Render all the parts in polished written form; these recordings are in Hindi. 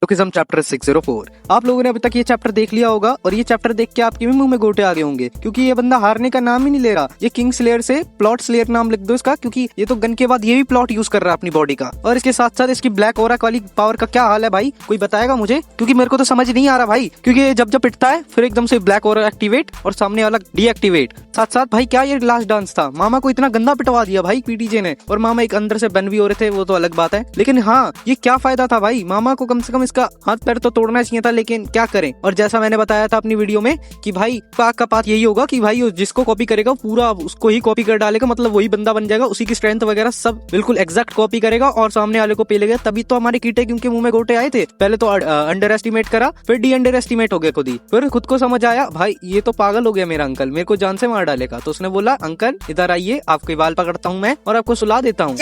लोकिज्म चैप्टर 604। आप लोगों ने अभी तक ये चैप्टर देख लिया होगा और ये चैप्टर देख के आपके भी मुंह में गोटे आ गए होंगे, क्योंकि ये बंदा हारने का नाम ही नहीं ले रहा। ये किंग स्लेयर से प्लॉट स्लेयर नाम लिख दो इसका, क्योंकि ये तो गन के बाद ये भी प्लॉट यूज कर रहा है अपनी बॉडी का। और इसके साथ साथ इसकी ब्लैक ओरा वाली पावर का क्या हाल है भाई, कोई बताएगा मुझे? क्योंकि मेरे को तो समझ नहीं आ रहा भाई, क्योंकि जब जब पिटता है फिर एकदम से ब्लैक ओरा एक्टिवेट और सामने वाला डीएक्टिवेट। साथ साथ भाई क्या ये लास्ट डांस था? मामा को इतना गंदा पिटवा दिया भाई पीटीजे ने, और मामा एक अंदर से बन भी हो रहे थे, वो तो अलग बात है। लेकिन हाँ, ये क्या फायदा था भाई? मामा को कम से कम इसका हाथ पैर तो तोड़ना चाहिए था, लेकिन क्या करें। और जैसा मैंने बताया था अपनी वीडियो में कि भाई पाक का पात यही होगा कि भाई जिसको कॉपी करेगा पूरा उसको ही कॉपी कर डालेगा, मतलब वही बंदा बन जाएगा, उसी की स्ट्रेंथ वगैरह सब बिल्कुल एग्जैक्ट कॉपी करेगा और सामने वाले को पेलेगा। तभी तो हमारे कीटे क्योंकि मुंह में गोटे आए थे। पहले तो अंडर एस्टिमेट करा, फिर डी अंडर एस्टिमेट हो गया खुद ही। फिर खुद को समझ आया भाई ये तो पागल हो गया मेरा अंकल, मेरे को जान से मार डालेगा। तो उसने बोला अंकल इधर आइए, आपके बाल पकड़ता हूँ मैं और आपको सुला देता हूँ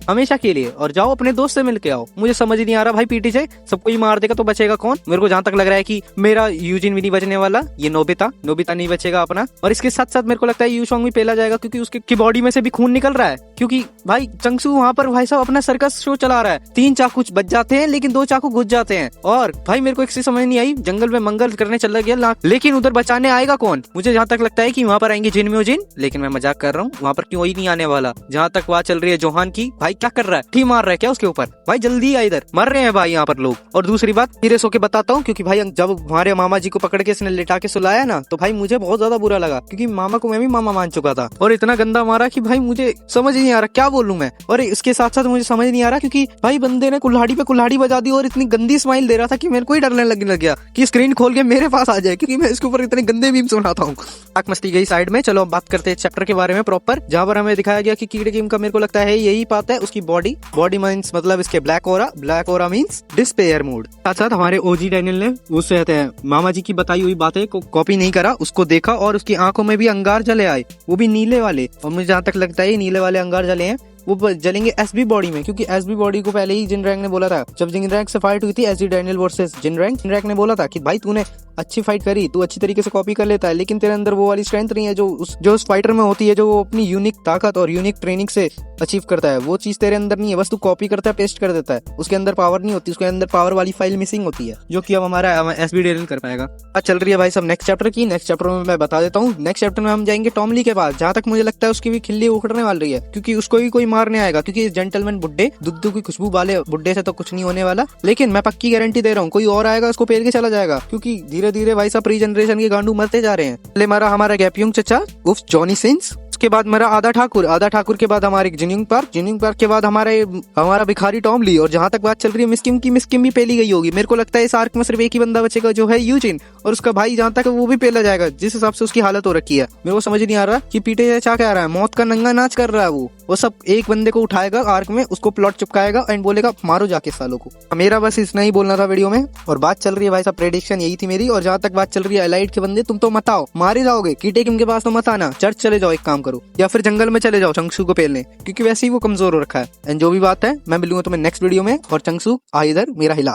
हमेशा के लिए, और जाओ अपने दोस्त से मिलके आओ। मुझे समझ नहीं आ रहा भाई, पीटी से सबको ही मार देगा तो बचेगा कौन? मेरे को जहां तक लग रहा है कि मेरा यूजिन भी नहीं बचने वाला, ये नोबिता नहीं बचेगा अपना। और इसके साथ साथ मेरे को लगता है यूशोंग भी पेला जाएगा, क्योंकि उसके बॉडी में से भी खून निकल रहा है। क्योंकि भाई चंगसू वहां पर भाई साहब अपना सर्कस शो चला रहा है। 3 चाकू बच जाते हैं लेकिन 2 चाकू घुस जाते हैं। और भाई मेरे को एक चीज समझ नहीं आई, जंगल में मंगल करने चला गया लेकिन उधर बचाने आएगा कौन? मुझे जहां तक लगता है कि वहां पर आएंगे जिन म्योजिन, लेकिन मैं मजाक कर रहा हूँ, वहां पर क्यों ही नहीं आने वाला। जहां तक बात चल रही है जोहान की, भाई क्या कर रहा है? ठीक मार रहा है क्या उसके ऊपर? भाई जल्दी आ इधर, मर रहे हैं भाई यहाँ पर लोग। और दूसरी बात सीरियस होके बताता हूँ, क्योंकि भाई जब हमारे मामा जी को पकड़ के इसने लिटा के सुलाया ना, तो भाई मुझे बहुत ज्यादा बुरा लगा, क्योंकि मामा को मैं भी मामा मान चुका था। और इतना गंदा मारा कि भाई मुझे समझ नहीं आ रहा क्या बोलूं मैं। और इसके साथ साथ मुझे समझ नहीं आ रहा, क्योंकि भाई बंदे ने कुल्हाड़ी पे कुल्हाड़ी बजा दी और इतनी गंदी स्माइल दे रहा था कि मेरे को ही डरने लगने लग गया कि स्क्रीन खोल के मेरे पास आ जाए, क्योंकि मैं इसके ऊपर इतने गंदे मीम सुनाता हूँ। आंख मस्ती गई साइड में, चलो अब बात करते हैं चैप्टर के बारे में प्रॉपर, जहाँ पर हमें दिखाया गया कि कीड़े गेम का मेरे को लगता है यही बात है, उसकी बॉडी मींस मतलब इसके ब्लैक ओरा मींस डिस्पेयर मोड। साथ साथ हमारे ओजी डैनियल ने उससे कहते हैं मामा जी की बताई हुई बातें को कॉपी नहीं करा, उसको देखा और उसकी आंखों में भी अंगार जले आए, वो भी नीले वाले। और मुझे जहाँ तक लगता है नीले वाले अंगार जले हैं वो जलेंगे एसबी बॉडी में, क्योंकि एसबी बॉडी को पहले ही जिन रैंक ने बोला था, जब जिन रैंक से फाइट हुई थी एसडी डैनियल वर्सेस जिन रैंक ने बोला था कि भाई तूने अच्छी फाइट करी, तू अच्छी तरीके से कॉपी कर लेता है, लेकिन तेरे अंदर वो वाली स्ट्रेंथ नहीं है जो उस फाइटर में होती है, जो वो अपनी यूनिक ताकत और यूनिक ट्रेनिंग से अचीव करता है। वो चीज तेरे अंदर नहीं है, बस तू कॉपी करता है, पेस्ट कर देता है, उसके अंदर पावर नहीं होती, उसके अंदर पावर वाली फाइल मिसिंग होती है, जो कि अब हमारा एसबी डैनियल कर पाएगा। आज चल रही है भाई सब नेक्स्ट चैप्टर की। नेक्स्ट चैप्टर में मैं बता देता हूँ, नेक्स्ट चैप्टर में हम जाएंगे टॉमली के पास, जहाँ तक मुझे लगता है उसकी भी खिल्ली उखड़ने वाली रही है, क्योंकि उसको भी कोई मारने आएगा, क्योंकि जेंटलमैन बुड्ढे दुद्धू की खुशबू वाले बुड्ढे से तो कुछ नहीं होने वाला। लेकिन मैं पक्की गारंटी दे रहा हूँ, कोई और आएगा उसको पेल के चला जाएगा, क्योंकि धीरे धीरे भाई सब जनरेशन के गांडू मरते जा रहे हैं। पहले मारा हमारा गैपयुंग चचा उफ जॉनी सिंस, उसके बाद मेरा आधा ठाकुर के बाद हमारे जिनिंग पार्क के बाद हमारा भिखारी टॉम ली। और जहां तक बात चल रही है मिस्किम भी पेली गई होगी। मेरे को लगता है इस आर्क में सिर्फ एक ही बंदा बचेगा, जो है यूजिन, और उसका भाई जहां तक वो भी पेला जाएगा, जिस हिसाब से उसकी हालत हो रखी है। मेरे को समझ नहीं आ रहा कि पीटे चाह क्या रहा है, मौत का नंगा नाच कर रहा है वो सब एक बंदे को उठाएगा आर्क में, उसको प्लॉट चिपकाएगा एंड बोलेगा मारो जाके सालों को। मेरा बस इतना ही बोलना था वीडियो में। और बात चल रही है भाई साहब प्रेडिक्शन यही थी मेरी। और जहां तक बात चल रही है एलाइट के बंदे, तुम तो मत आओ, मारे जाओगे। कीटे किम के पास तो मत आना, चर्च चले जाओ, एक काम करो, या फिर जंगल में चले जाओ चंगसू को पेलने, क्योंकि वैसे ही वो कमजोर हो रखा है। एंड जो भी बात है मैं मिलूंगा तुम्हें नेक्स्ट वीडियो में। और चंगसू आ इधर, मेरा हिला।